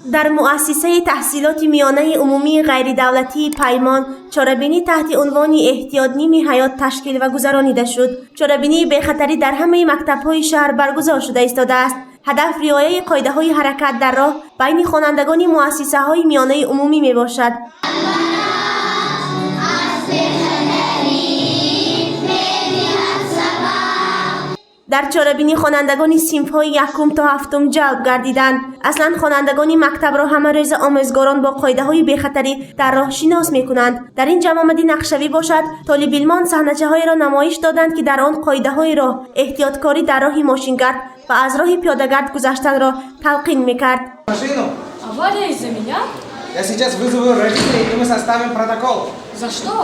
در مؤسسه تحصیلات میانه عمومی غیر دولتی پیمان چاره‌بینی تحت عنوان احتیاط نیم حیات تشکیل و گذرانیده شد. چاره‌بینی به خطری در همه مکتب‌های شهر برگزار شده ایستاده است. هدف رعایت قاعده‌های حرکت در راه بین خوانندگان مؤسسه‌های میانه عمومی میباشد. در چاره‌بینی خوانندگان صنف‌های یکم تا هفتم جلب گردیدند. اصلا خوانندگان مکتب را همه روز آموزگاران با قاعده‌های بی‌خطری در راه شناس می‌کنند. در این جمع آمدی نقشوی باشد، طالب علمان صحنه‌چه‌هایی را نمایش دادند که در آن قاعده‌های راه، احتیاطکاری در راه ماشینگرد و از راه پیاده‌گرد گذشتن را تلقین می‌کرد. Авария из-за меня? Я сейчас вызову родителей, и мы составим протокол. За что?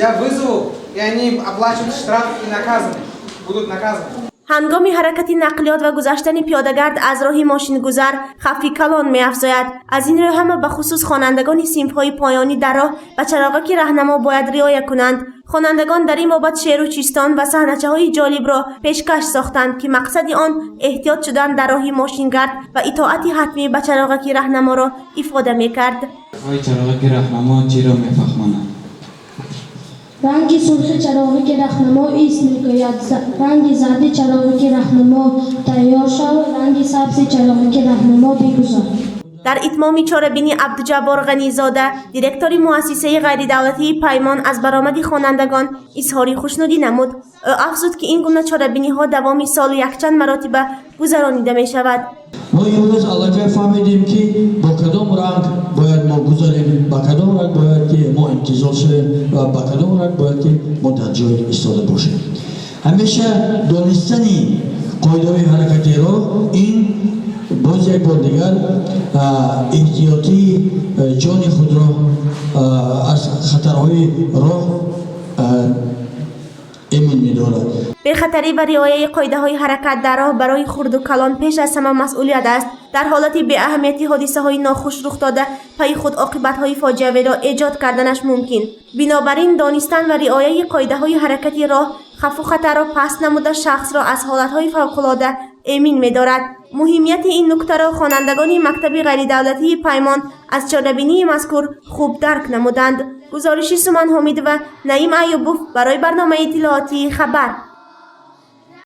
Я вызову, и они оплачивают штраф и наказаны. Будут наказаны. هنگام حرکت نقلیات و گذشتن پیاده‌گرد از راه ماشین گذر خفی کلان می‌افزاید. از این رو همه به خصوص خوانندگان صنف‌های پایانی در راه و چراغک راهنما باید رعایت کنند. خوانندگان در این بابت شعر و چیستان و صحنه‌چه‌های جالب را پیشکش ساختند که مقصد آن احتیاط شدن در راه ماشینگرد و اطاعت حتمی به چراغک راهنما را افاده می‌کرد. چراغک راهنما چی را می‌فهماند؟ رنگ سرخ چراغک راهنما ایست میگوید رنگ زرد چراغک راهنما تیار شو، رنگ سبز چراغک راهنما بگذار. در اتمام چاره‌بینی عبدالجبار غنیزاده دیرکتور مؤسسه غیر دولتی پیمان از برآمد خوانندگان اظهار خوشنودی نمود. او افزود که این گونه چاره‌بینی‌ها دوام سال یکچند مراتب گذرانیده می شود. ما امروز الان فهمیدیم که با کدام رنگ باید ما گذاریم، با کدام رنگ باید که ما انتظار شویم و با کدام رنگ باید که ما در جای ایستاده باشیم. همیشه دانستن قاعده‌های حرکتی را این باز یک بار دیگر احتیاطی جان خود را از خطرهای راه امین می‌دارد. به خطری و رعایت قاعده‌های حرکت در راه برای خرد و کلان پیش از همه مسئولیت است. در حالتی به اهمیتی حادثه‌های ناخوش رخ داده پای خود عاقبت‌های فاجعه را ایجاد کردنش ممکن. بنابراین دانستن و رعایت قاعده‌های حرکتی راه خف و خطر را پس نموده شخص را از حالت‌های فوق‌العاده امین می‌دارد. مهمیت این نکته را خوانندگان مکتب غیر دولتی پیمان از چاره‌بینی مذکور خوب درک نمودند. گزارش سومن حمید و نعیم ایوبوف برای برنامه اطلاعاتی خبر.